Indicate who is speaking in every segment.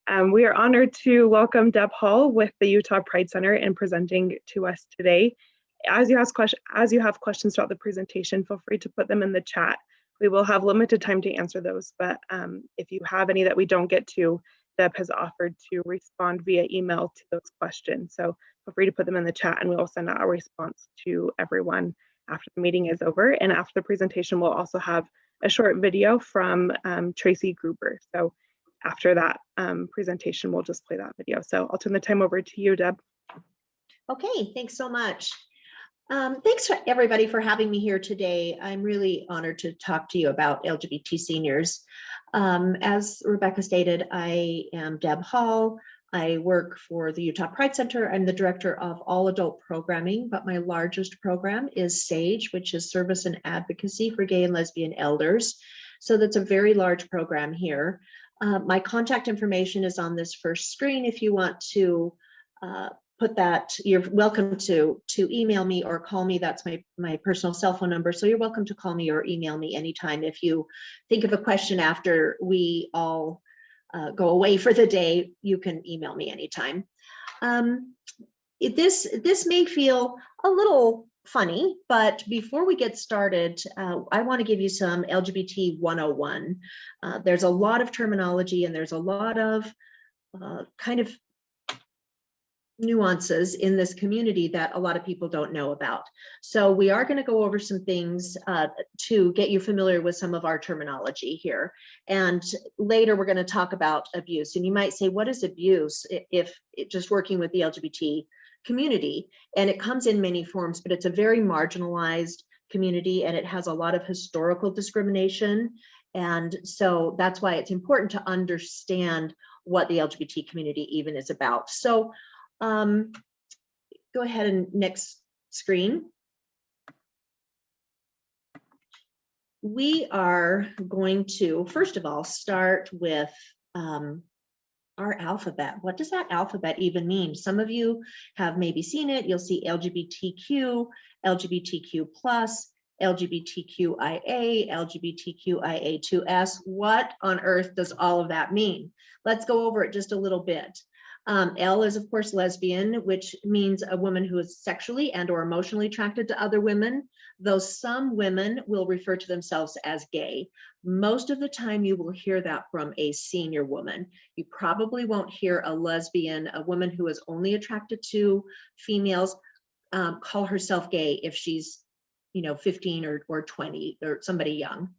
Speaker 1: We are honored to welcome Deb Hall with the Utah Pride Center and presenting to us today. As you have questions throughout the presentation, feel free to put them in the chat. We will have limited time to answer those, but if you have any that we don't get to, Deb has offered to respond via email to those questions. So feel free to put them in the chat and we will send out a response to everyone after the meeting is over. And after the presentation, we'll also have a short video from Tracy Gruber. So after that presentation, we'll just play that video. So I'll turn the time over to you, Deb.
Speaker 2: Okay, thanks so much. Thanks for everybody for having me here today. I'm really honored to talk to you about LGBT seniors. As Rebecca stated, I am Deb Hall. I work for the Utah Pride Center. I'm the director of all adult programming, but my largest program is SAGE, which is Service and Advocacy for Gay and Lesbian Elders. So that's a very large program here. My contact information is on this first screen. If you want to put that, you're welcome to email me or call me. That's my personal cell phone number. So you're welcome to call me or email me anytime. If you think of a question after we all go away for the day, you can email me anytime. This may feel a little funny, but before we get started, I want to give you some LGBT 101. There's a lot of terminology and there's a lot of kind of nuances in this community that a lot of people don't know about. So we are going to go over some things to get you familiar with some of our terminology here. And later we're going to talk about abuse. And you might say, what is abuse if just working with the LGBT community? And it comes in many forms, but it's a very marginalized community and it has a lot of historical discrimination. And so that's why it's important to understand what the LGBT community even is about. So go ahead and next screen. We are going to, first of all, start with our alphabet. What does that alphabet even mean? Some of you have maybe seen it. You'll see LGBTQ, LGBTQ+, LGBTQIA, LGBTQIA2S. What on earth does all of that mean? Let's go over it just a little bit. L is, of course, lesbian, which means a woman who is sexually and or emotionally attracted to other women, though some women will refer to themselves as gay. Most of the time you will hear that from a senior woman. You probably won't hear a lesbian, a woman who is only attracted to females, call herself gay if she's 15 or 20 or somebody young.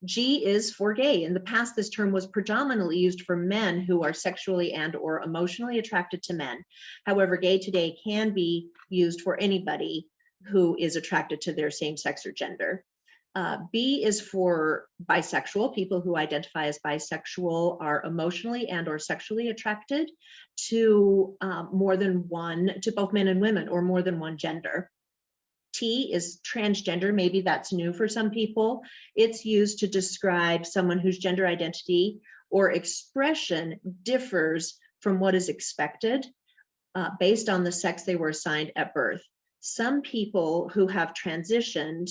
Speaker 2: G is for gay. In the past, this term was predominantly used for men who are sexually and or emotionally attracted to men. However, gay today can be used for anybody who is attracted to their same sex or gender. B is for bisexual. People who identify as bisexual are emotionally and or sexually attracted to to both men and women or more than one gender. T is transgender. Maybe that's new for some people. It's used to describe someone whose gender identity or expression differs from what is expected based on the sex they were assigned at birth. Some people who have transitioned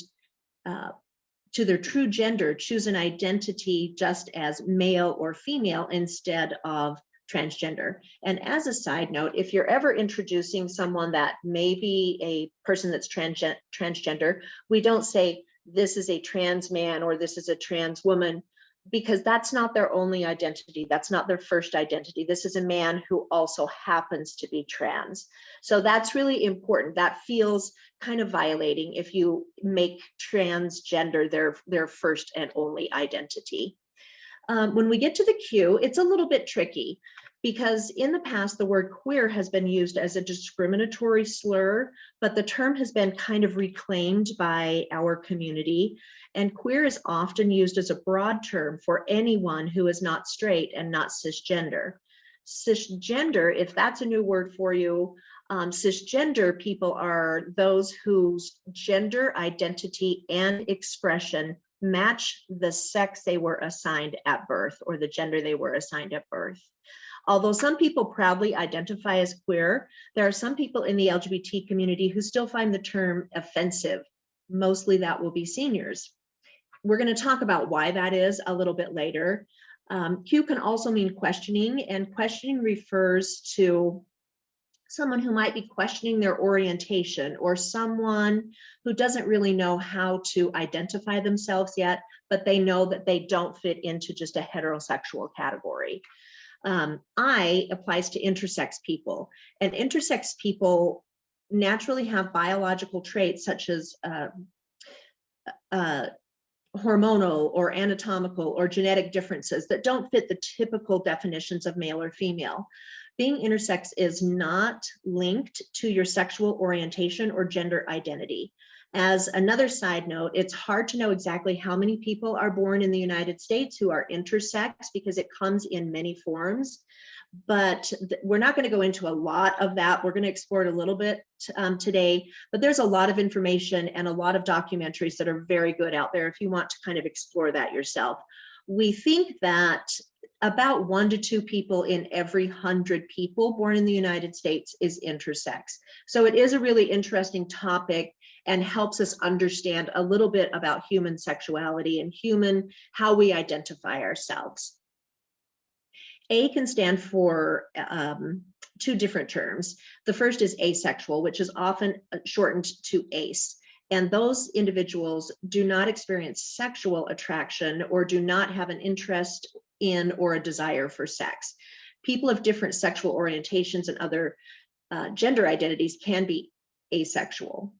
Speaker 2: to their true gender choose an identity just as male or female instead of transgender. And as a side note, if you're ever introducing someone that may be a person that's transgender, we don't say this is a trans man or this is a trans woman, because that's not their only identity. That's not their first identity. This is a man who also happens to be trans. So that's really important. That feels kind of violating if you make transgender their first and only identity. When we get to the Q, it's a little bit tricky because in the past, the word queer has been used as a discriminatory slur, but the term has been kind of reclaimed by our community. And queer is often used as a broad term for anyone who is not straight and not cisgender. Cisgender, if that's a new word for you, cisgender people are those whose gender identity and expression match the sex they were assigned at birth or the gender they were assigned at birth. Although some people proudly identify as queer, there are some people in the LGBT community who still find the term offensive. Mostly that will be seniors. We're going to talk about why that is a little bit later. Q can also mean questioning, and questioning refers to someone who might be questioning their orientation, or someone who doesn't really know how to identify themselves yet, but they know that they don't fit into just a heterosexual category. I applies to intersex people, and intersex people naturally have biological traits such as hormonal or anatomical or genetic differences that don't fit the typical definitions of male or female. Being intersex is not linked to your sexual orientation or gender identity. As another side note, it's hard to know exactly how many people are born in the United States who are intersex because it comes in many forms. But we're not going to go into a lot of that. We're going to explore it a little bit today, but there's a lot of information and a lot of documentaries that are very good out there if you want to kind of explore that yourself. We think that about 1 to 2 people in every 100 people born in the United States is intersex. So it is a really interesting topic and helps us understand a little bit about human sexuality and how we identify ourselves. A can stand for 2 different terms. The first is asexual, which is often shortened to ace. And those individuals do not experience sexual attraction or do not have an interest in or a desire for sex. People of different sexual orientations and other gender identities can be asexual.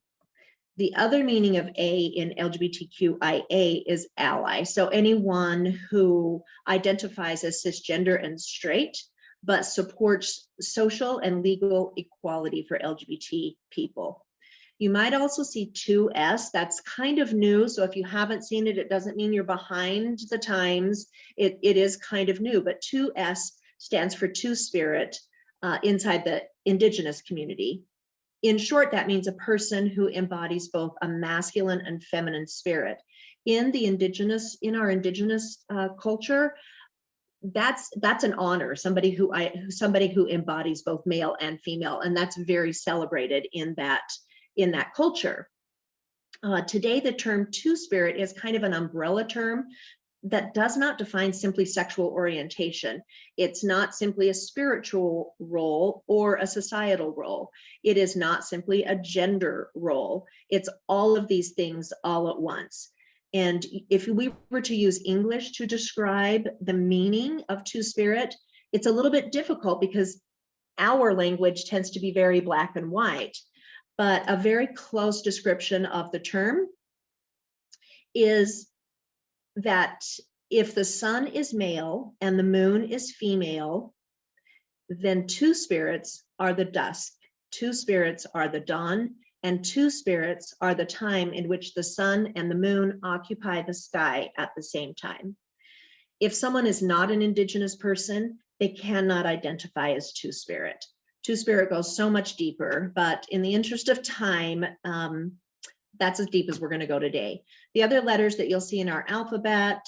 Speaker 2: The other meaning of A in LGBTQIA is ally. So anyone who identifies as cisgender and straight, but supports social and legal equality for LGBT people. You might also see 2S, that's kind of new. So if you haven't seen it, it doesn't mean you're behind the times. It is kind of new, but 2S stands for Two-Spirit inside the Indigenous community. In short, that means a person who embodies both a masculine and feminine spirit. In our indigenous culture, that's an honor, somebody who embodies both male and female, and that's very celebrated in that culture. Today, the term Two-Spirit is kind of an umbrella term that does not define simply sexual orientation. It's not simply a spiritual role or a societal role. It is not simply a gender role. It's all of these things all at once. And if we were to use English to describe the meaning of Two-Spirit, it's a little bit difficult because our language tends to be very black and white. But a very close description of the term is that if the sun is male and the moon is female, then 2 spirits are the dusk, 2 spirits are the dawn, and 2 spirits are the time in which the sun and the moon occupy the sky at the same time. If someone is not an Indigenous person, they cannot identify as Two-Spirit. Two-Spirit goes so much deeper, but in the interest of time, that's as deep as we're going to go today. The other letters that you'll see in our alphabet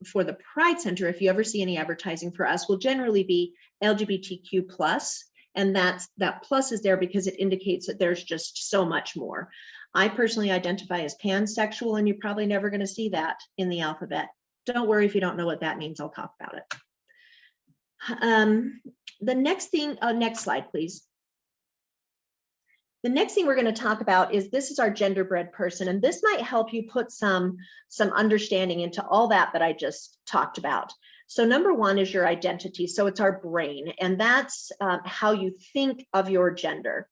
Speaker 2: for the Pride Center, if you ever see any advertising for us, will generally be LGBTQ+, and that plus is there because it indicates that there's just so much more. I personally identify as pansexual, and you're probably never going to see that in the alphabet. Don't worry if you don't know what that means, I'll talk about it. The next thing, next slide, please. The next thing we're going to talk about is this is our genderbread person, and this might help you put some understanding into all that I just talked about. So number 1 is your identity. So it's our brain, and that's how you think of your gender.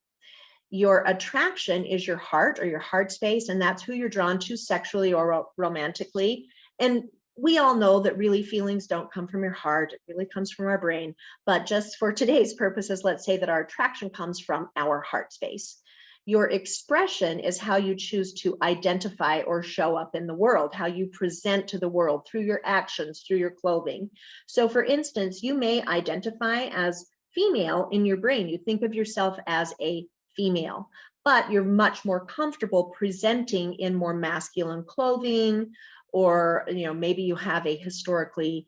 Speaker 2: Your attraction is your heart or your heart space, and that's who you're drawn to sexually or romantically. And we all know that really feelings don't come from your heart, it really comes from our brain. But just for today's purposes, let's say that our attraction comes from our heart space. Your expression is how you choose to identify or show up in the world, how you present to the world through your actions, through your clothing. So for instance, you may identify as female in your brain. You think of yourself as a female, but you're much more comfortable presenting in more masculine clothing, or maybe you have a historically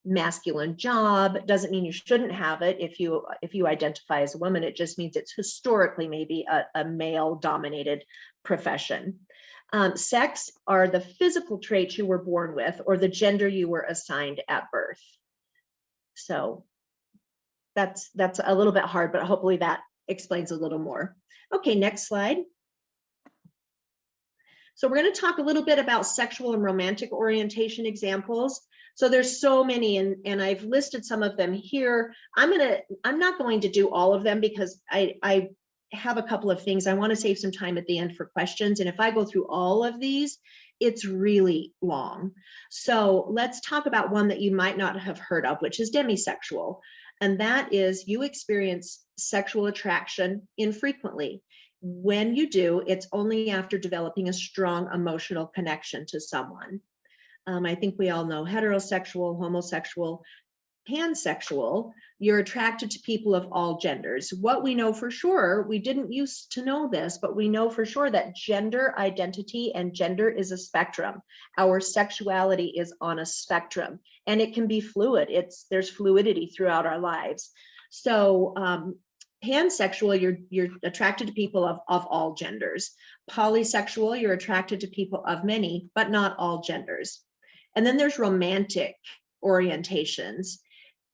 Speaker 2: masculine job. It doesn't mean you shouldn't have it if you identify as a woman. It just means it's historically maybe a male dominated profession. Sex are the physical traits you were born with or the gender you were assigned at birth. So that's a little bit hard, but hopefully that explains a little more. Okay, next slide. So we're going to talk a little bit about sexual and romantic orientation examples. So there's so many, and I've listed some of them here. I'm not going to do all of them because I have a couple of things. I want to save some time at the end for questions. And if I go through all of these, it's really long. So let's talk about one that you might not have heard of, which is demisexual. And that is you experience sexual attraction infrequently. When you do, it's only after developing a strong emotional connection to someone. I think we all know heterosexual, homosexual, pansexual, you're attracted to people of all genders. What we know for sure, we didn't used to know this, but we know for sure that gender identity and gender is a spectrum. Our sexuality is on a spectrum and it can be fluid. There's fluidity throughout our lives. So pansexual, you're attracted to people of all genders. Polysexual, you're attracted to people of many, but not all genders. And then there's romantic orientations.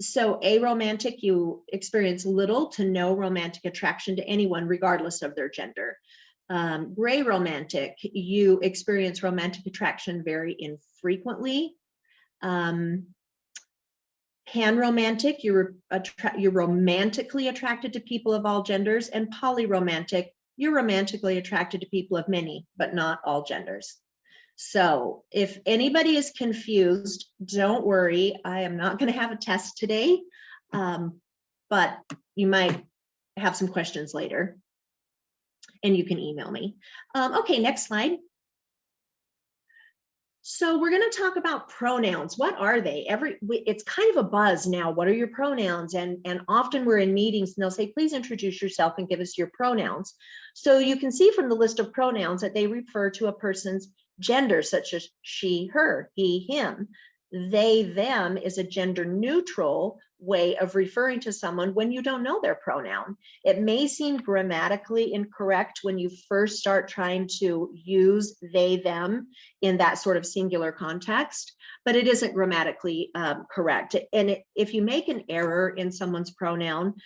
Speaker 2: So aromantic, you experience little to no romantic attraction to anyone, regardless of their gender. Gray romantic, you experience romantic attraction very infrequently. Panromantic, you're romantically attracted to people of all genders, and polyromantic, you're romantically attracted to people of many, but not all genders. So if anybody is confused, don't worry. I am not going to have a test today, but you might have some questions later, and you can email me. Okay, next slide. So we're going to talk about pronouns. What are they? It's kind of a buzz now. What are your pronouns? And often we're in meetings and they'll say, please introduce yourself and give us your pronouns. So you can see from the list of pronouns that they refer to a person's gender, such as she, her, he, him. They, them is a gender neutral way of referring to someone when you don't know their pronoun. It may seem grammatically incorrect when you first start trying to use they, them in that sort of singular context, but it isn't grammatically correct. And if you make an error in someone's pronoun,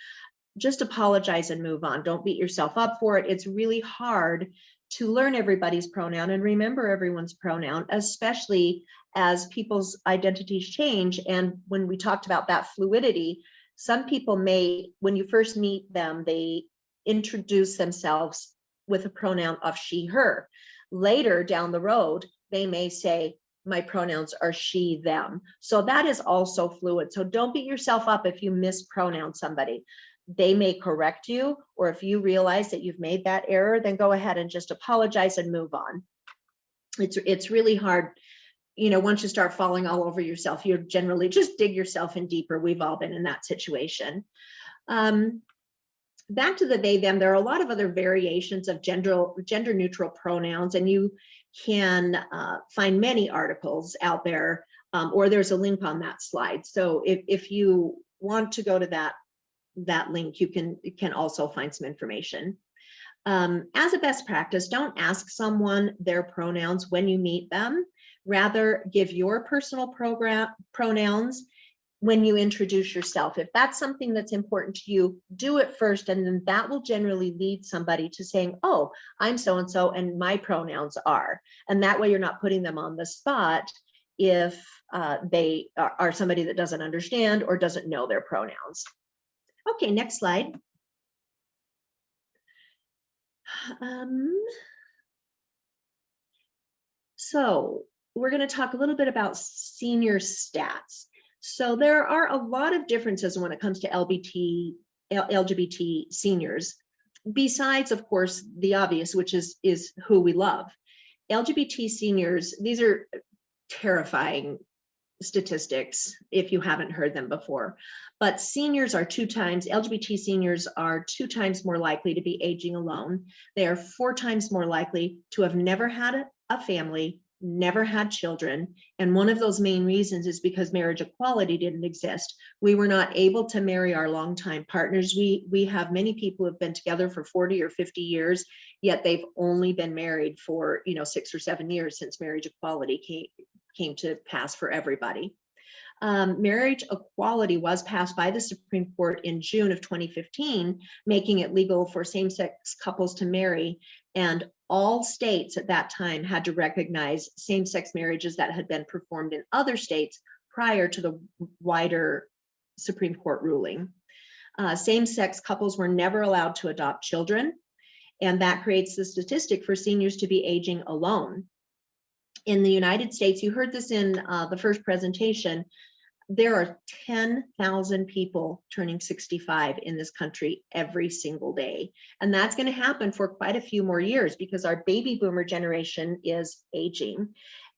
Speaker 2: just apologize and move on. Don't beat yourself up for it. It's really hard to learn everybody's pronoun and remember everyone's pronoun, especially as people's identities change. And when we talked about that fluidity, some people may, when you first meet them, they introduce themselves with a pronoun of she, her. Later down the road, they may say, my pronouns are she, them. So that is also fluid. So don't beat yourself up if you mispronounce somebody. They may correct you, or if you realize that you've made that error, then go ahead and just apologize and move on. It's really hard. You know, once you start falling all over yourself, you generally just dig yourself in deeper. We've all been in that situation. Back to the they, them, there are a lot of other variations of gender neutral pronouns, and you can find many articles out there, or there's a link on that slide. So if you want to go to that link, you can also find some information. As a best practice, don't ask someone their pronouns when you meet them. Rather, give your personal pronouns when you introduce yourself. If that's something that's important to you, do it first, and then that will generally lead somebody to saying, oh, I'm so-and-so and my pronouns are. And that way you're not putting them on the spot if they are somebody that doesn't understand or doesn't know their pronouns. Okay, next slide. So we're going to talk a little bit about senior stats. So there are a lot of differences when it comes to LGBT seniors, besides, of course, the obvious, which is who we love. LGBT seniors, these are terrifying statistics if you haven't heard them before, but LGBT seniors are 2 times more likely to be aging alone. They are 4 times more likely to have never had a family, never had children. And one of those main reasons is because marriage equality didn't exist. We were not able to marry our longtime partners. We have many people who have been together for 40 or 50 years, yet they've only been married for, 6 or 7 years since marriage equality came to pass for everybody. Marriage equality was passed by the Supreme Court in June of 2015, making it legal for same-sex couples to marry. And all states at that time had to recognize same-sex marriages that had been performed in other states prior to the wider Supreme Court ruling. Same-sex couples were never allowed to adopt children, and that creates the statistic for seniors to be aging alone. In the United States, you heard this in the first presentation, there are 10,000 people turning 65 in this country every single day. And that's going to happen for quite a few more years because our baby boomer generation is aging.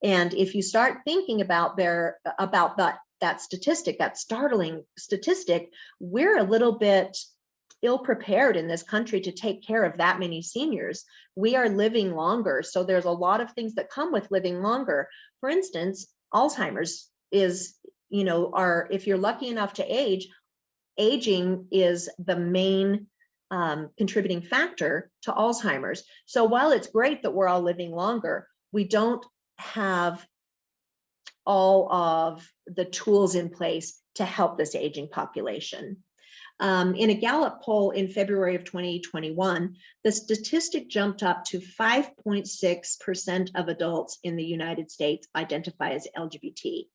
Speaker 2: And if you start thinking about that statistic, that startling statistic, we're a little bit ill-prepared in this country to take care of that many seniors. We are living longer. So there's a lot of things that come with living longer. For instance, Alzheimer's is, if you're lucky enough to age, aging is the main contributing factor to Alzheimer's. So while it's great that we're all living longer, we don't have all of the tools in place to help this aging population. In a Gallup poll in February of 2021, the statistic jumped up to 5.6% of adults in the United States identify as LGBT.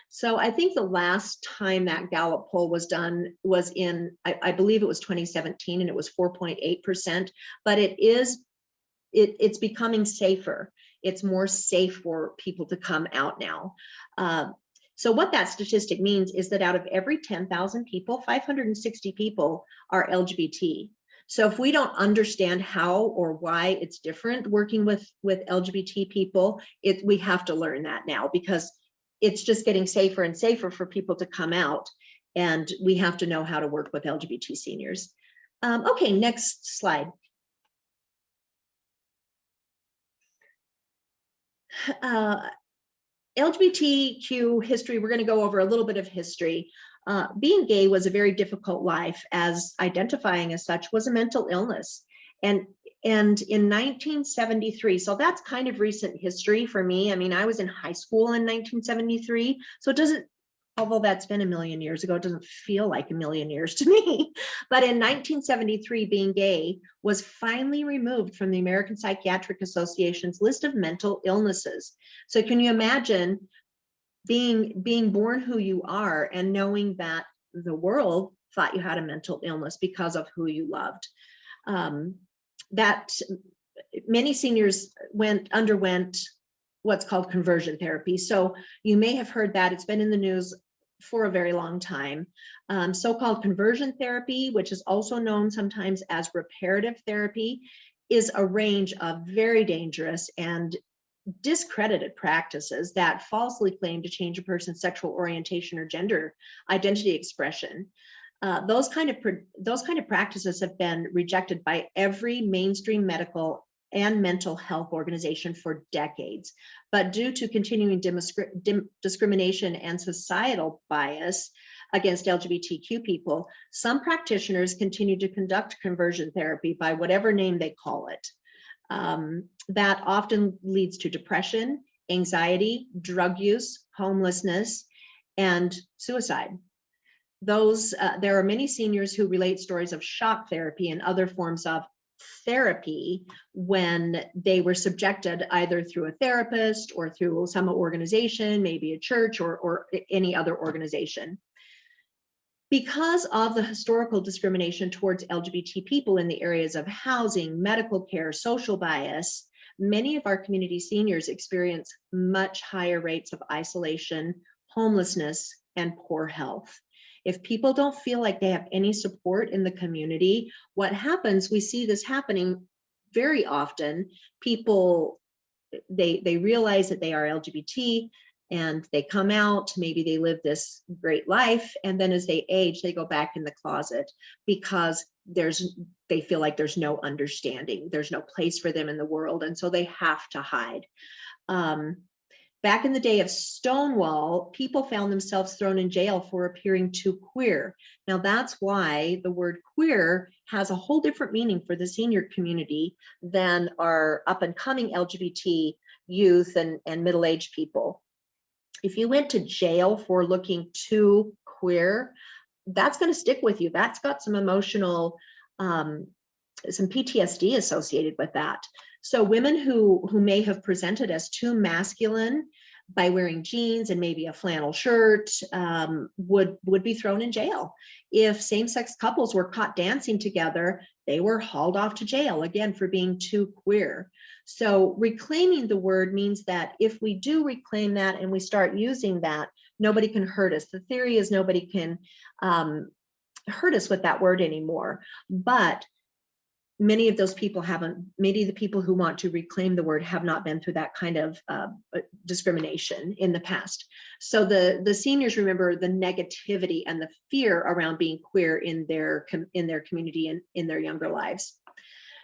Speaker 2: So I think the last time that Gallup poll was done was in, I believe it was 2017, and it was 4.8%, but it's becoming safer. It's more safe for people to come out now. So what that statistic means is that out of every 10,000 people, 560 people are LGBT. So if we don't understand how or why it's different working with LGBT people, we have to learn that now, because it's just getting safer and safer for people to come out, and we have to know how to work with LGBT seniors. Okay, next slide. LGBTQ history, we're going to go over a little bit of history. Being gay was a very difficult life, as identifying as such was a mental illness. And in 1973, so that's kind of recent history for me. I mean, I was in high school in 1973, so it doesn't, although that's been a million years ago, it doesn't feel like a million years to me. But in 1973, being gay was finally removed from the American Psychiatric Association's list of mental illnesses. So can you imagine being born who you are and knowing that the world thought you had a mental illness because of who you loved? That many seniors underwent what's called conversion therapy. So you may have heard that. It's been in the news for a very long time. So-called conversion therapy, which is also known sometimes as reparative therapy, is a range of very dangerous and discredited practices that falsely claim to change a person's sexual orientation or gender identity expression. Those kind of practices have been rejected by every mainstream medical and mental health organization for decades. But due to continuing discrimination and societal bias against LGBTQ people, some practitioners continue to conduct conversion therapy by whatever name they call it. That often leads to depression, anxiety, drug use, homelessness, and suicide. There are many seniors who relate stories of shock therapy and other forms of therapy when they were subjected either through a therapist or through some organization, maybe a church or any other organization. Because of the historical discrimination towards LGBT people in the areas of housing, medical care, social bias, many of our community seniors experience much higher rates of isolation, homelessness, and poor health. If people don't feel like they have any support in the community, what happens, we see this happening very often. People, they realize that they are LGBT and they come out, maybe they live this great life, and then as they age, they go back in the closet because they feel like there's no understanding, there's no place for them in the world, and so they have to hide. Back in the day of Stonewall, people found themselves thrown in jail for appearing too queer. Now, that's why the word queer has a whole different meaning for the senior community than our up and coming LGBT youth and middle-aged people. If you went to jail for looking too queer, that's going to stick with you. That's got some emotional, some PTSD associated with that. So women who may have presented as too masculine by wearing jeans and maybe a flannel shirt would be thrown in jail. If same-sex couples were caught dancing together, they were hauled off to jail, again, for being too queer. So reclaiming the word means that if we do reclaim that and we start using that, nobody can hurt us. The theory is nobody can hurt us with that word anymore. But many of those people haven't, many of the people who want to reclaim the word have not been through that kind of discrimination in the past. So the seniors remember the negativity and the fear around being queer in their community and in their younger lives.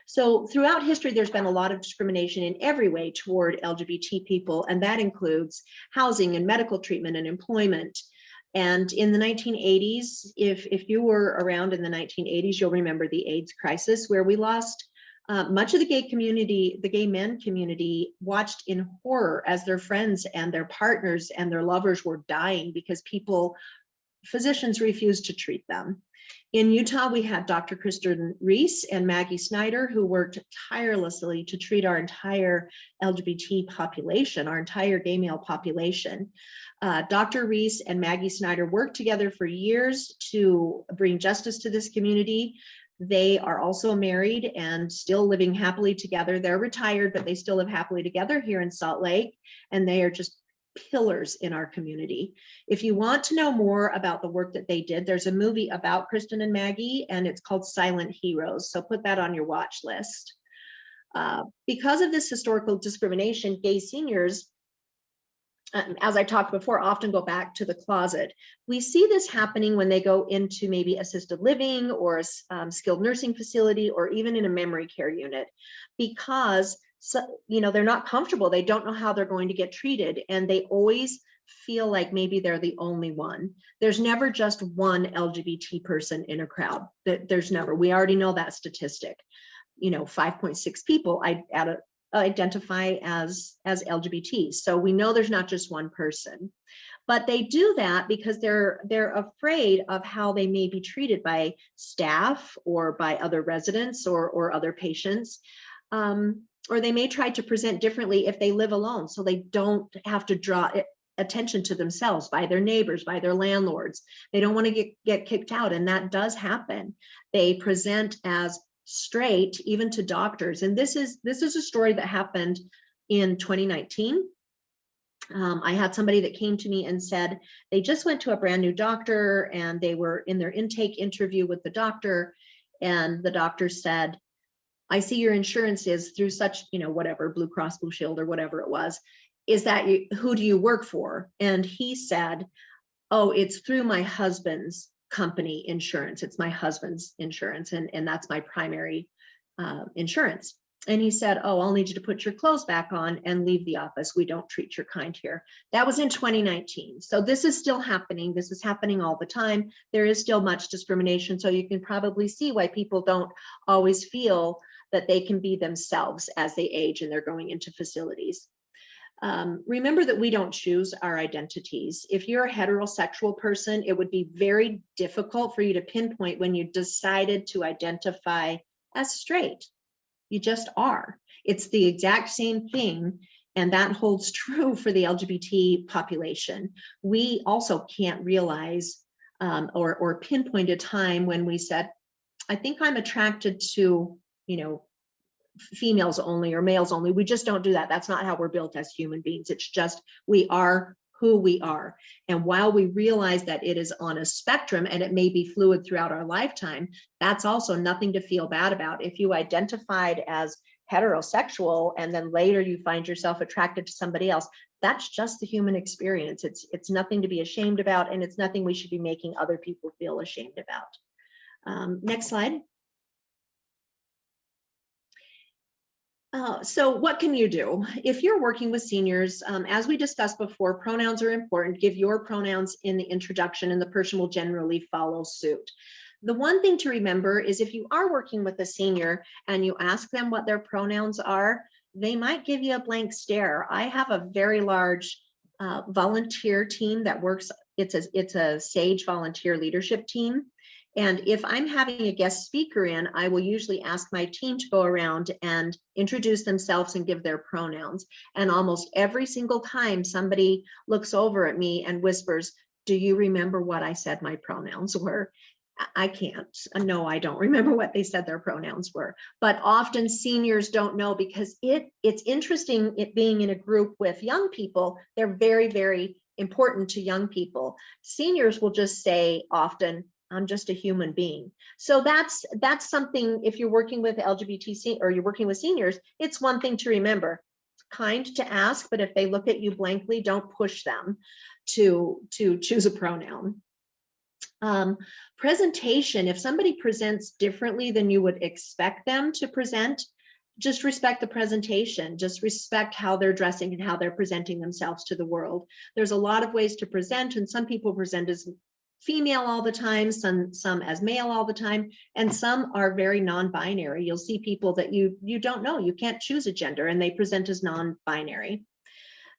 Speaker 2: So throughout history, there's been a lot of discrimination in every way toward LGBT people, and that includes housing and medical treatment and employment. And in the 1980s, if you were around in the 1980s, you'll remember the AIDS crisis, where we lost much of the gay community. The gay men community watched in horror as their friends and their partners and their lovers were dying because physicians refused to treat them. In Utah, we had Dr. Kristen Reese and Maggie Snyder, who worked tirelessly to treat our entire LGBT population, our entire gay male population. Dr. Reese and Maggie Snyder worked together for years to bring justice to this community. They are also married and still living happily together. They're retired, but they still live happily together here in Salt Lake, and they are just pillars in our community. If you want to know more about the work that they did, there's a movie about Kristen and Maggie, and it's called Silent Heroes. So put that on your watch list. Because of this historical discrimination, gay seniors, as I talked before, often go back to the closet. We see this happening when they go into maybe assisted living or a skilled nursing facility or even in a memory care unit, because they're not comfortable. They don't know how they're going to get treated, and they always feel like maybe they're the only one. There's never just one LGBT person in a crowd. There's never. We already know that statistic. 5.6 people identify as LGBT. So we know there's not just one person, but they do that because they're afraid of how they may be treated by staff or by other residents or other patients. Or they may try to present differently if they live alone, so they don't have to draw attention to themselves by their neighbors, by their landlords. They don't want to get kicked out, and that does happen. They present as straight, even to doctors. And this is a story that happened in 2019. I had somebody that came to me and said they just went to a brand new doctor, and they were in their intake interview with the doctor, and the doctor said, I see your insurance is through such, whatever, Blue Cross Blue Shield or whatever it was. Is that you? Who do you work for? And he said, oh, it's through my husband's company insurance. It's my husband's insurance, and that's my primary insurance. And he said, oh, I'll need you to put your clothes back on and leave the office. We don't treat your kind here. That was in 2019. So this is still happening. This is happening all the time. There is still much discrimination. So you can probably see why people don't always feel that they can be themselves as they age and they're going into facilities. Remember that we don't choose our identities. If you're a heterosexual person, it would be very difficult for you to pinpoint when you decided to identify as straight. You just are. It's the exact same thing, and that holds true for the LGBT population. We also can't realize or pinpoint a time when we said, I think I'm attracted to, females only or males only. We just don't do that. That's not how we're built as human beings. It's just we are who we are. And while we realize that it is on a spectrum and it may be fluid throughout our lifetime, that's also nothing to feel bad about. If you identified as heterosexual and then later you find yourself attracted to somebody else, that's just the human experience. It's nothing to be ashamed about, and it's nothing we should be making other people feel ashamed about. Next slide. So what can you do? If you're working with seniors, as we discussed before, pronouns are important. Give your pronouns in the introduction and the person will generally follow suit. The one thing to remember is if you are working with a senior and you ask them what their pronouns are, they might give you a blank stare. I have a very large volunteer team that works, it's a SAGE volunteer leadership team. And if I'm having a guest speaker in, I will usually ask my team to go around and introduce themselves and give their pronouns. And almost every single time somebody looks over at me and whispers, "Do you remember what I said my pronouns were?" I can't. No, I don't remember what they said their pronouns were. But often seniors don't know because it's interesting, it being in a group with young people, they're very, very important to young people. Seniors will just say often, "I'm just a human being." So that's something, if you're working with LGBT or you're working with seniors, it's one thing to remember. It's kind to ask, but if they look at you blankly, don't push them to choose a pronoun. Presentation, if somebody presents differently than you would expect them to present, just respect the presentation, just respect how they're dressing and how they're presenting themselves to the world. There's a lot of ways to present, and some people present as female all the time, some as male all the time, and some are very non-binary. You'll see people that you don't know, you can't choose a gender, and they present as non-binary.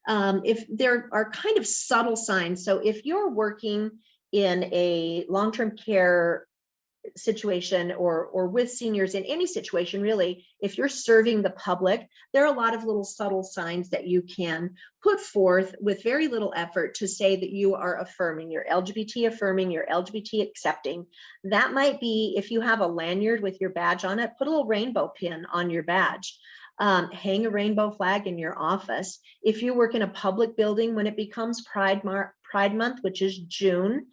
Speaker 2: If there are kind of subtle signs, so if you're working in a long-term care situation or with seniors in any situation, really, if you're serving the public, there are a lot of little subtle signs that you can put forth with very little effort to say that you are affirming, you're LGBT affirming, you're LGBT accepting. That might be, if you have a lanyard with your badge on it, put a little rainbow pin on your badge. Hang a rainbow flag in your office. If you work in a public building, when it becomes Pride Month, which is June,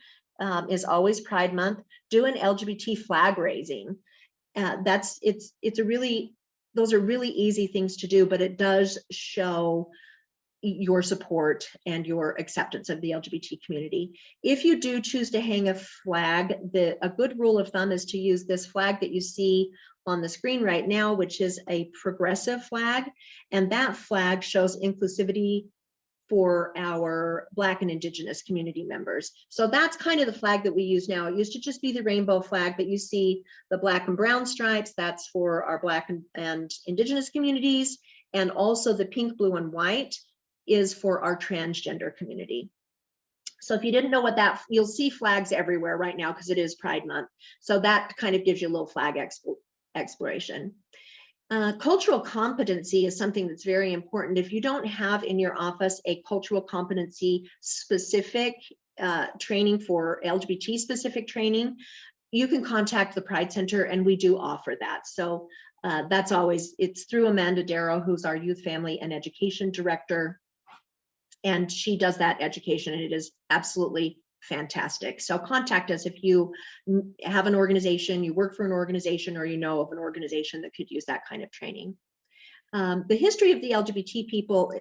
Speaker 2: is always Pride Month, do an LGBT flag raising. Those are really easy things to do, but it does show your support and your acceptance of the LGBT community. If you do choose to hang a flag, a good rule of thumb is to use this flag that you see on the screen right now, which is a progressive flag, and that flag shows inclusivity for our Black and Indigenous community members. So that's kind of the flag that we use now. It used to just be the rainbow flag, but you see the black and brown stripes, that's for our Black and Indigenous communities, and also the pink, blue, and white is for our transgender community. So if you didn't know what that, you'll see flags everywhere right now because it is Pride Month. So that kind of gives you a little flag exploration. Cultural competency is something that's very important. If you don't have in your office a cultural competency specific training for LGBT specific training, you can contact the Pride Center and we do offer that. So that's always, it's through Amanda Darrow, who's our Youth, Family, and Education Director. And she does that education and it is absolutely fantastic. So contact us if you have an organization, you work for an organization, or you know of an organization that could use that kind of training. The history of the LGBT people,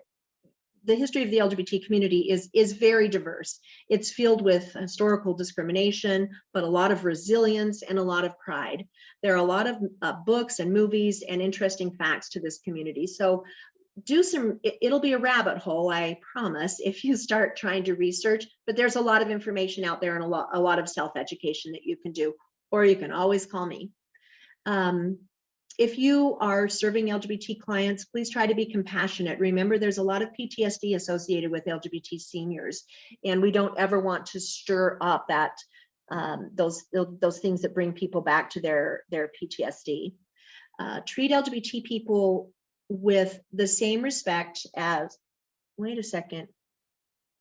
Speaker 2: the history of the LGBT community is very diverse. It's filled with historical discrimination, but a lot of resilience and a lot of pride. There are a lot of books and movies and interesting facts to this community. So it'll be a rabbit hole, I promise, if you start trying to research, but there's a lot of information out there and a lot of self-education that you can do, or you can always call me. If you are serving LGBT clients, please try to be compassionate. Remember, there's a lot of PTSD associated with LGBT seniors, and we don't ever want to stir up that those things that bring people back to their PTSD. Treat LGBT people with the same respect as, wait a second,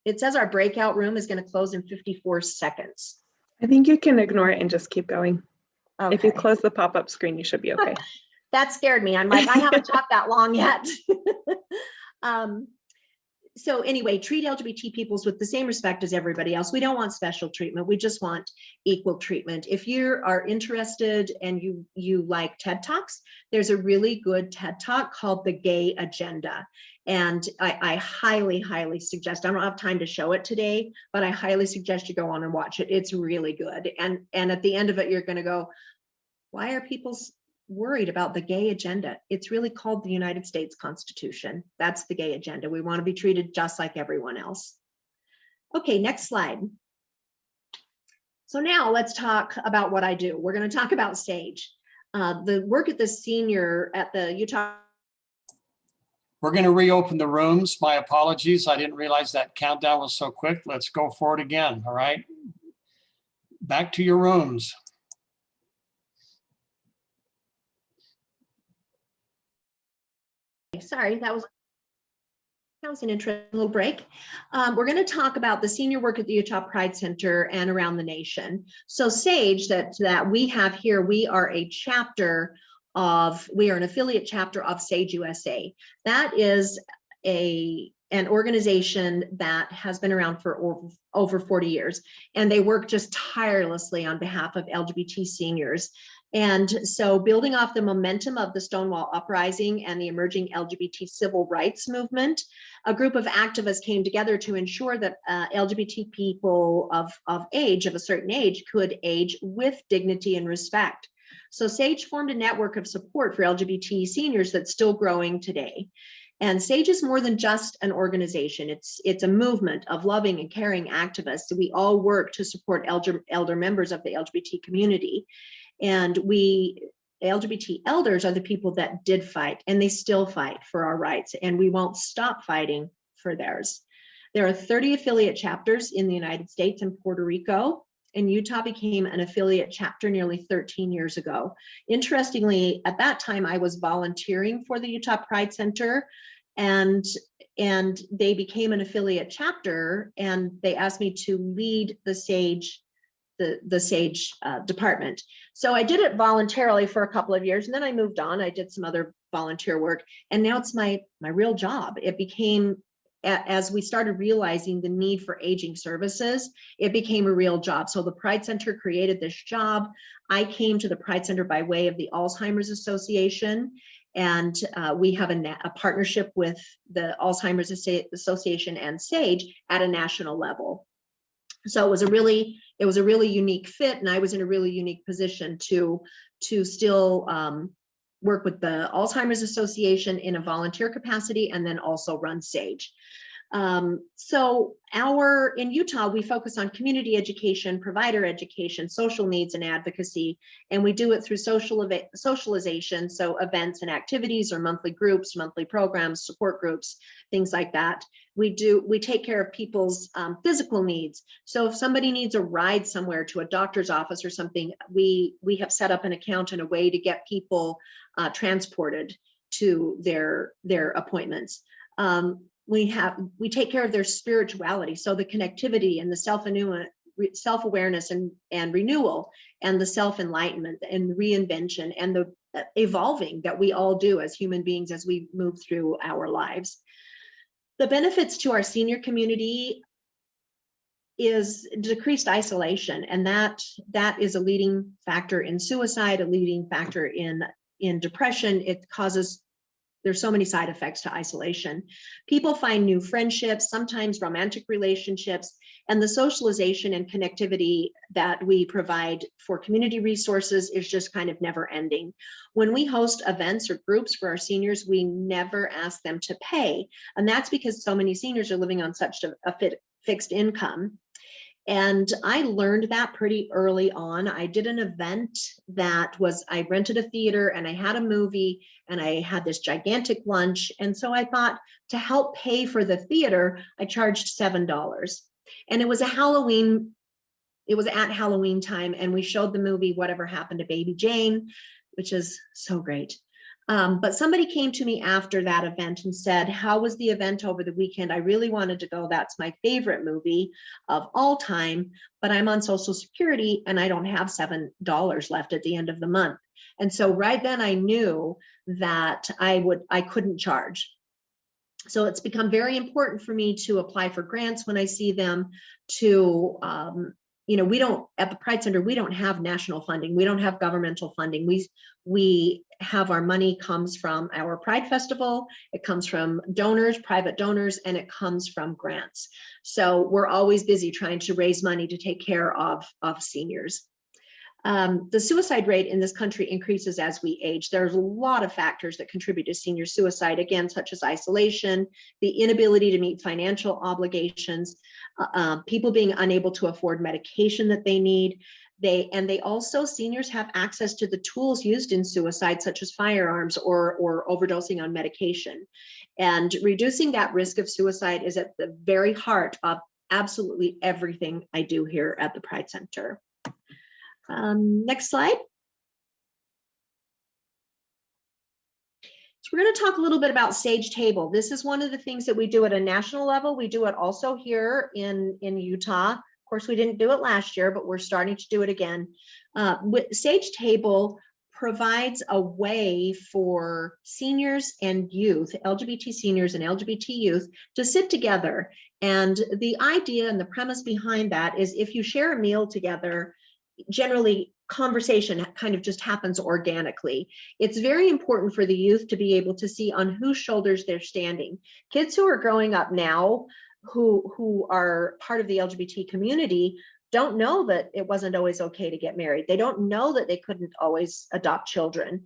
Speaker 2: it says our breakout room is going to close in 54 seconds.
Speaker 1: I think you can ignore it and just keep going.
Speaker 2: Okay.
Speaker 1: If you close the pop-up screen, you should be okay.
Speaker 2: That scared me. I'm like, I haven't talked that long yet. So anyway, treat LGBT peoples with the same respect as everybody else. We don't want special treatment. We just want equal treatment. If you are interested and you like TED Talks, there's a really good TED Talk called The Gay Agenda. And I highly, highly suggest, I don't have time to show it today, but I highly suggest you go on and watch it. It's really good. And at the end of it, you're going to go, why are people worried about the gay agenda. It's really called the United States Constitution. That's the gay agenda. We want to be treated just like everyone else. Okay, next slide. So now let's talk about what I do. We're going to talk about SAGE. The work at the Utah.
Speaker 3: We're going to reopen the rooms. My apologies. I didn't realize that countdown was so quick. Let's go for it again. All right. Back to your rooms.
Speaker 2: Sorry, that was an interesting little break. We're going to talk about the senior work at the Utah Pride Center and around the nation. So SAGE that we have here, we are an affiliate chapter of SAGE USA. That is an organization that has been around for over 40 years, and they work just tirelessly on behalf of LGBT seniors. And so building off the momentum of the Stonewall Uprising and the emerging LGBT civil rights movement, a group of activists came together to ensure that LGBT people of a certain age could age with dignity and respect. So SAGE formed a network of support for LGBT seniors that's still growing today. And SAGE is more than just an organization. It's a movement of loving and caring activists. We all work to support elder members of the LGBT community. And LGBT elders are the people that did fight, and they still fight for our rights, and we won't stop fighting for theirs. There are 30 affiliate chapters in the United States and Puerto Rico, and Utah became an affiliate chapter nearly 13 years ago. Interestingly, at that time, I was volunteering for the Utah Pride Center, and they became an affiliate chapter, and they asked me to lead the SAGE department. So I did it voluntarily for a couple of years, and then I moved on. I did some other volunteer work, and now it's my real job. It became, as we started realizing the need for aging services, it became a real job. So the Pride Center created this job. I came to the Pride Center by way of the Alzheimer's Association, and we have a partnership with the Alzheimer's Association and SAGE at a national level. So it was a really unique fit, and I was in a really unique position to still work with the Alzheimer's Association in a volunteer capacity, and then also run SAGE. So in Utah, we focus on community education, provider education, social needs and advocacy, and we do it through socialization, so events and activities or monthly groups, monthly programs, support groups, things like that. We take care of people's physical needs. So if somebody needs a ride somewhere to a doctor's office or something, we have set up an account and a way to get people transported to their appointments. We take care of their spirituality, so the connectivity and the self-awareness and renewal, and the self-enlightenment and reinvention and the evolving that we all do as human beings as we move through our lives. The benefits to our senior community is decreased isolation, and that is a leading factor in suicide, a leading factor in depression. There's so many side effects to isolation. People find new friendships, sometimes romantic relationships, and the socialization and connectivity that we provide for community resources is just kind of never ending. When we host events or groups for our seniors, we never ask them to pay. And that's because so many seniors are living on such a fixed income. And I learned that pretty early on. I did an event I rented a theater and I had a movie and I had this gigantic lunch. And so I thought, to help pay for the theater, I charged $7. And it was at Halloween time, and we showed the movie Whatever Happened to Baby Jane, which is so great. But somebody came to me after that event and said, how was the event over the weekend? I really wanted to go. That's my favorite movie of all time, but I'm on Social Security and I don't have $7 left at the end of the month. And so right then I knew that I couldn't charge. So it's become very important for me to apply for grants when I see them, to at the Pride Center, we don't have national funding. We don't have governmental funding. We have, our money comes from our Pride Festival. It comes from donors, private donors, and it comes from grants. So we're always busy trying to raise money to take care of seniors. The suicide rate in this country increases as we age. There's a lot of factors that contribute to senior suicide, again, such as isolation, the inability to meet financial obligations, people being unable to afford medication that they need. They also, seniors have access to the tools used in suicide, such as firearms or overdosing on medication. And reducing that risk of suicide is at the very heart of absolutely everything I do here at the Pride Center. Next slide. So we're going to talk a little bit about Sage Table. This is one of the things that we do at a national level. We do it also here in Utah. Of course, we didn't do it last year, but we're starting to do it again. Sage Table provides a way for seniors and youth, LGBT seniors and LGBT youth, to sit together. And the idea and the premise behind that is if you share a meal together, generally conversation kind of just happens organically. It's very important for the youth to be able to see on whose shoulders they're standing. Kids who are growing up now, who are part of the LGBT community, don't know that it wasn't always okay to get married. They don't know that they couldn't always adopt children.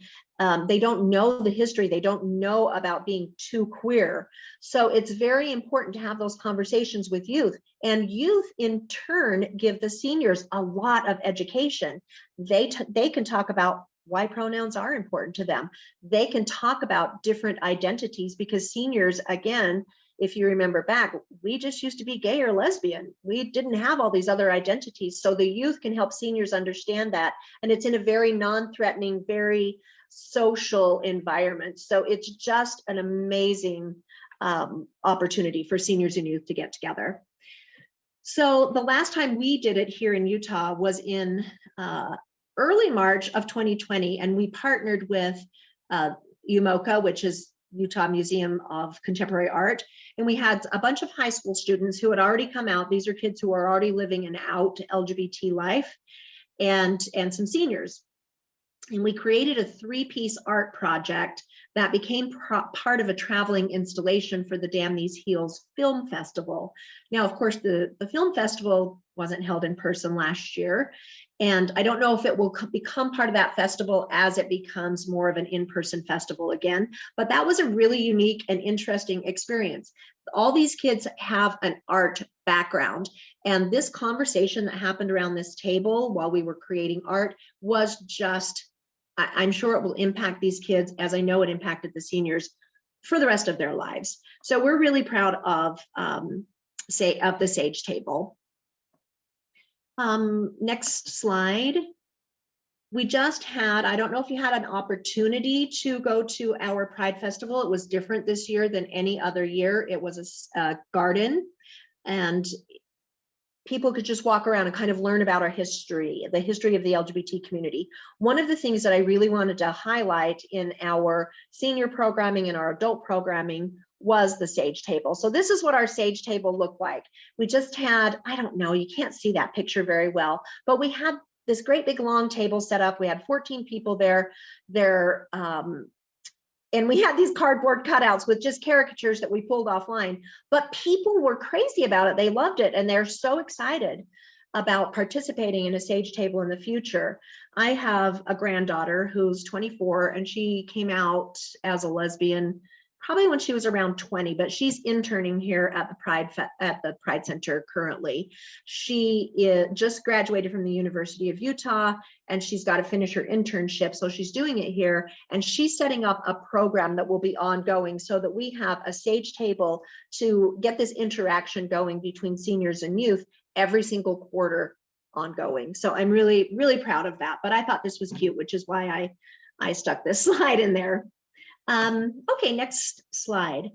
Speaker 2: They don't know the history. They don't know about being too queer. So it's very important to have those conversations with youth, and youth in turn give the seniors a lot of education. They can talk about why pronouns are important to them. They can talk about different identities, because seniors, again, if you remember back, we just used to be gay or lesbian. We didn't have all these other identities. So the youth can help seniors understand that. And it's in a very non-threatening, very social environment. So it's just an amazing opportunity for seniors and youth to get together. So the last time we did it here in Utah was in early March of 2020. And we partnered with UMOCA, which is Utah Museum of Contemporary Art. And we had a bunch of high school students who had already come out. These are kids who are already living an out LGBT life, and some seniors. And we created a 3-piece art project that became part of a traveling installation for the Damn These Heels Film Festival. Now, of course, the film festival wasn't held in person last year. And I don't know if it will become part of that festival as it becomes more of an in-person festival again, but that was a really unique and interesting experience. All these kids have an art background, and this conversation that happened around this table while we were creating art was just, I'm sure it will impact these kids, as I know it impacted the seniors, for the rest of their lives. So we're really proud of the Sage Table. Next slide. We just had, I don't know if you had an opportunity to go to our Pride Festival. It was different this year than any other year. It was a garden, and people could just walk around and kind of learn about our history, the history of the LGBT community. One of the things that I really wanted to highlight in our senior programming and our adult programming was the Sage Table. So this is what our Sage Table looked like. We just had, I don't know, you can't see that picture very well, but we had this great big long table set up. We had 14 people there. And we had these cardboard cutouts with just caricatures that we pulled offline, but people were crazy about it. They loved it, and they're so excited about participating in a Sage Table in the future. I have a granddaughter who's 24, and she came out as a lesbian probably when she was around 20, but she's interning here at the Pride Center currently. She just graduated from the University of Utah, and she's got to finish her internship, so she's doing it here, and she's setting up a program that will be ongoing so that we have a Sage Table to get this interaction going between seniors and youth every single quarter ongoing. So I'm really, really proud of that, but I thought this was cute, which is why I stuck this slide in there. Okay, next slide.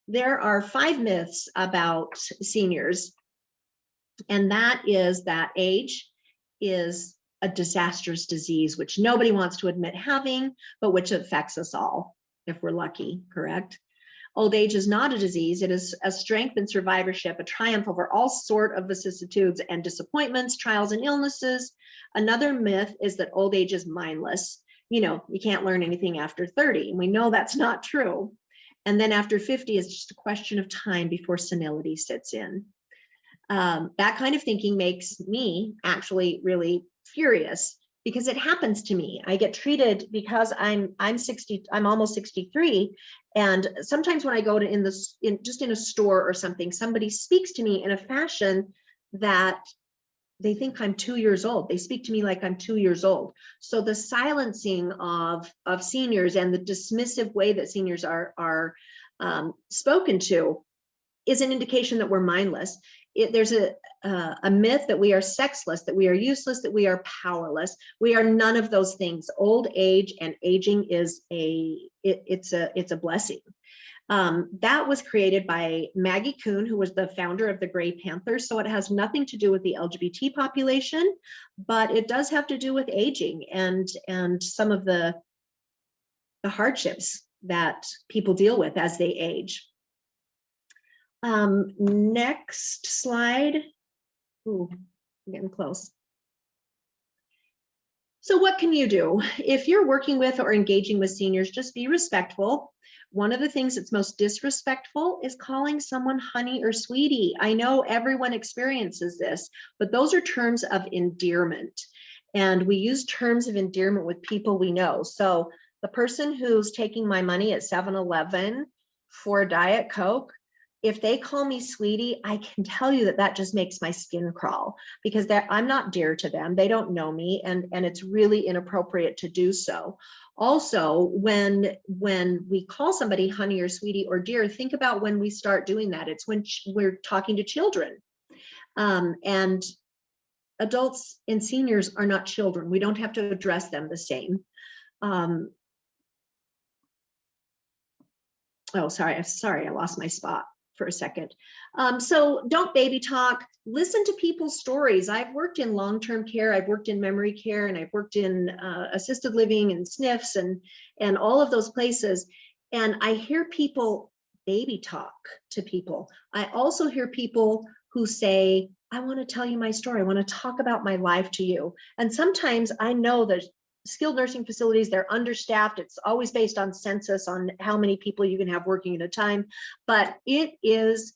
Speaker 2: There are 5 myths about seniors, and that is that age is a disastrous disease, which nobody wants to admit having, but which affects us all if we're lucky, correct? Old age is not a disease. It is a strength and survivorship, a triumph over all sort of vicissitudes and disappointments, trials and illnesses. Another myth is that old age is mindless. You know, you can't learn anything after 30, and we know that's not true. And then after 50 is just a question of time before senility sits in. That kind of thinking makes me actually really furious because it happens to me. I get treated because I'm almost 63. And sometimes when I go to just in a store or something, somebody speaks to me in a fashion that they think I'm 2 years old. They speak to me like I'm 2 years old. So the silencing of seniors and the dismissive way that seniors are spoken to is an indication that we're mindless. There's a myth that we are sexless, that we are useless, that we are powerless. We are none of those things. Old age and aging is it's a blessing. That was created by Maggie Kuhn, who was the founder of the Gray Panthers. So it has nothing to do with the LGBT population, but it does have to do with aging and some of the hardships that people deal with as they age. Next slide. Ooh, I'm getting close. So what can you do? If you're working with or engaging with seniors, just be respectful. One of the things that's most disrespectful is calling someone honey or sweetie. I know everyone experiences this, but those are terms of endearment. And we use terms of endearment with people we know. So the person who's taking my money at 7-Eleven for a Diet Coke, if they call me sweetie, I can tell you that just makes my skin crawl because I'm not dear to them. They don't know me, and it's really inappropriate to do so. Also, when we call somebody honey or sweetie or dear, think about when we start doing that. It's when we're talking to children. And adults and seniors are not children. We don't have to address them the same. Oh, sorry, I lost my spot for a second. So don't baby talk, listen to people's stories. I've worked in long-term care, I've worked in memory care, and I've worked in assisted living and SNFs and all of those places. And I hear people baby talk to people. I also hear people who say, I want to tell you my story. I want to talk about my life to you. And sometimes I know that skilled nursing facilities, they're understaffed. It's always based on census, on how many people you can have working at a time. But it is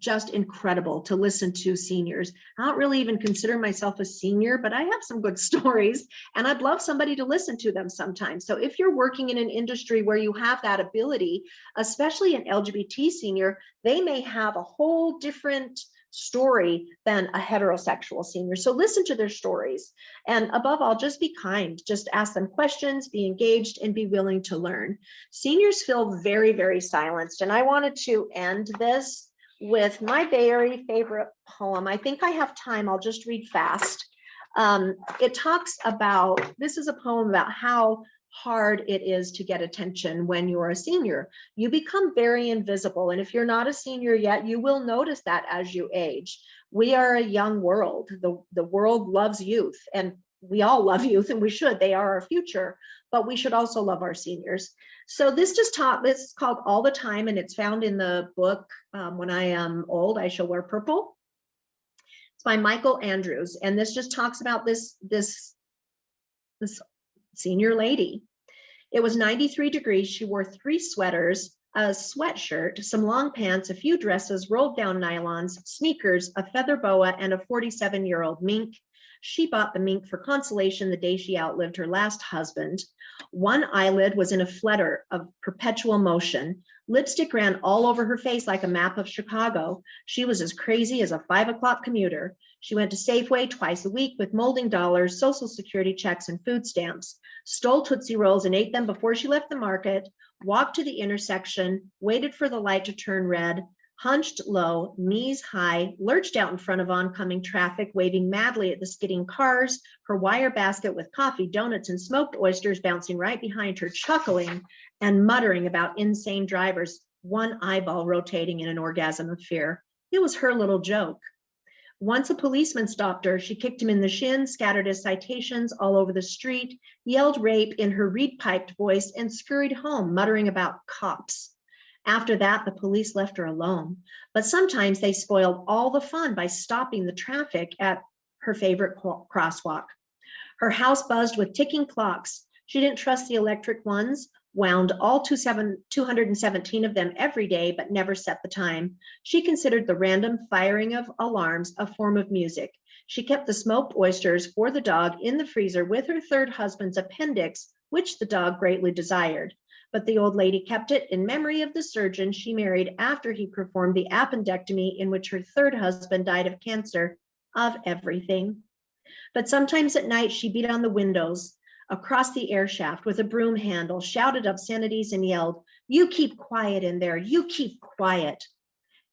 Speaker 2: just incredible to listen to seniors. I don't really even consider myself a senior, but I have some good stories and I'd love somebody to listen to them sometimes. So if you're working in an industry where you have that ability, especially an LGBT senior, they may have a whole different story than a heterosexual senior. So listen to their stories. And above all, just be kind. Just ask them questions, be engaged, and be willing to learn. Seniors feel very, very silenced. And I wanted to end this with my very favorite poem. I think I have time. I'll just read fast. It talks about, this is a poem about how hard it is to get attention when you're a senior. You become very invisible. And if you're not a senior yet, you will notice that as you age. We are a young world. The world loves youth, and we all love youth, and we should. They are our future, but we should also love our seniors. So this is called All the Time, and it's found in the book, When I Am Old, I Shall Wear Purple. It's by Michael Andrews, and this just talks about this senior lady. It was 93 degrees. She wore 3 sweaters, a sweatshirt, some long pants, a few dresses, rolled down nylons, sneakers, a feather boa, and a 47-year-old mink. She bought the mink for consolation the day she outlived her last husband. One eyelid was in a flutter of perpetual motion. Lipstick ran all over her face like a map of Chicago. She was as crazy as a 5 o'clock commuter. She went to Safeway twice a week with molding dollars, Social Security checks, and food stamps, stole Tootsie Rolls and ate them before she left the market, walked to the intersection, waited for the light to turn red, hunched low, knees high, lurched out in front of oncoming traffic, waving madly at the skidding cars, her wire basket with coffee, donuts, and smoked oysters bouncing right behind her, chuckling and muttering about insane drivers, one eyeball rotating in an orgasm of fear. It was her little joke. Once a policeman stopped her, she kicked him in the shin, scattered his citations all over the street, yelled rape in her reed-piped voice, and scurried home, muttering about cops. After that, the police left her alone. But sometimes they spoiled all the fun by stopping the traffic at her favorite crosswalk. Her house buzzed with ticking clocks. She didn't trust the electric ones. wound all 217 of them every day, but never set the time. She considered the random firing of alarms a form of music. She kept the smoked oysters for the dog in the freezer with her third husband's appendix, which the dog greatly desired. But the old lady kept it in memory of the surgeon she married after he performed the appendectomy in which her third husband died of cancer, of everything. But sometimes at night she beat on the windows across the air shaft with a broom handle, shouted obscenities and yelled, "You keep quiet in there, you keep quiet."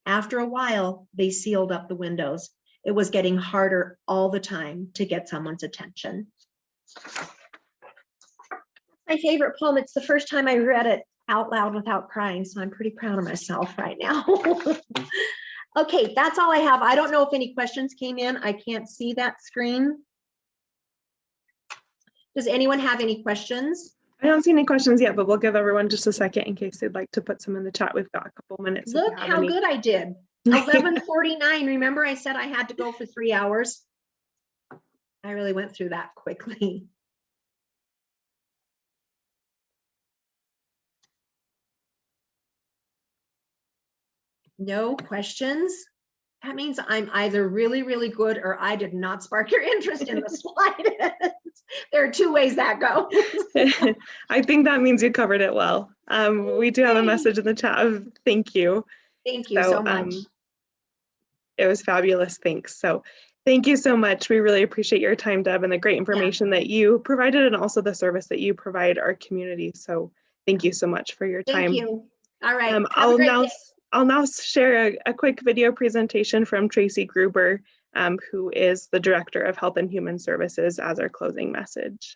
Speaker 2: After a while, they sealed up the windows. It was getting harder all the time to get someone's attention. My favorite poem. It's the first time I read it out loud without crying, so I'm pretty proud of myself right now. Okay, that's all I have. I don't know if any questions came in. I can't see that screen. Does anyone have any questions?
Speaker 1: I don't see any questions yet, but we'll give everyone just a second in case they'd like to put some in the chat. We've got a couple minutes.
Speaker 2: Look how good I did. 11:49. Remember I said I had to go for 3 hours? I really went through that quickly. No questions? That means I'm either really, really good or I did not spark your interest in the slightest. There are two ways that goes.
Speaker 1: I think that means you covered it well. We do have a message in the chat of thank you.
Speaker 2: Thank you so much.
Speaker 1: It was fabulous. Thanks. So thank you so much. We really appreciate your time, Deb, and the great information that you provided and also the service that you provide our community. So thank you so much for your time.
Speaker 2: Thank you. All right.
Speaker 1: I'll now share a quick video presentation from Tracy Gruber, who is the Director of Health and Human Services, as our closing message.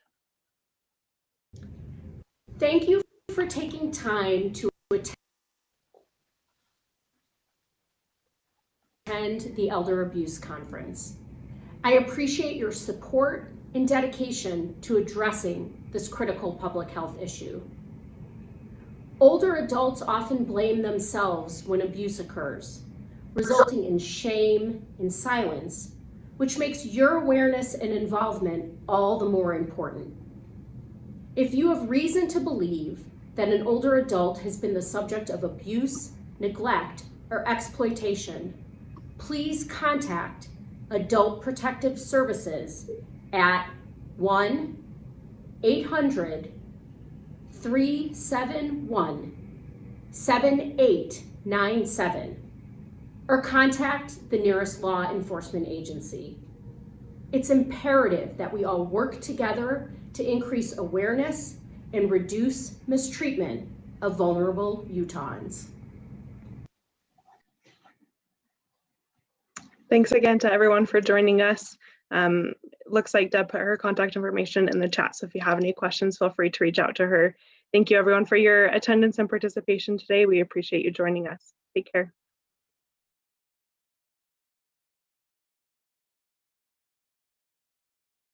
Speaker 4: Thank you for taking time to attend the Elder Abuse Conference. I appreciate your support and dedication to addressing this critical public health issue. Older adults often blame themselves when abuse occurs, resulting in shame and silence, which makes your awareness and involvement all the more important. If you have reason to believe that an older adult has been the subject of abuse, neglect, or exploitation, please contact Adult Protective Services at 1-800-371-7897 or contact the nearest law enforcement agency. It's imperative that we all work together to increase awareness and reduce mistreatment of vulnerable Utahns.
Speaker 1: Thanks again to everyone for joining us. Looks like Deb put her contact information in the chat, so if you have any questions, feel free to reach out to her. Thank you everyone for your attendance and participation today. We appreciate you joining us. Take care.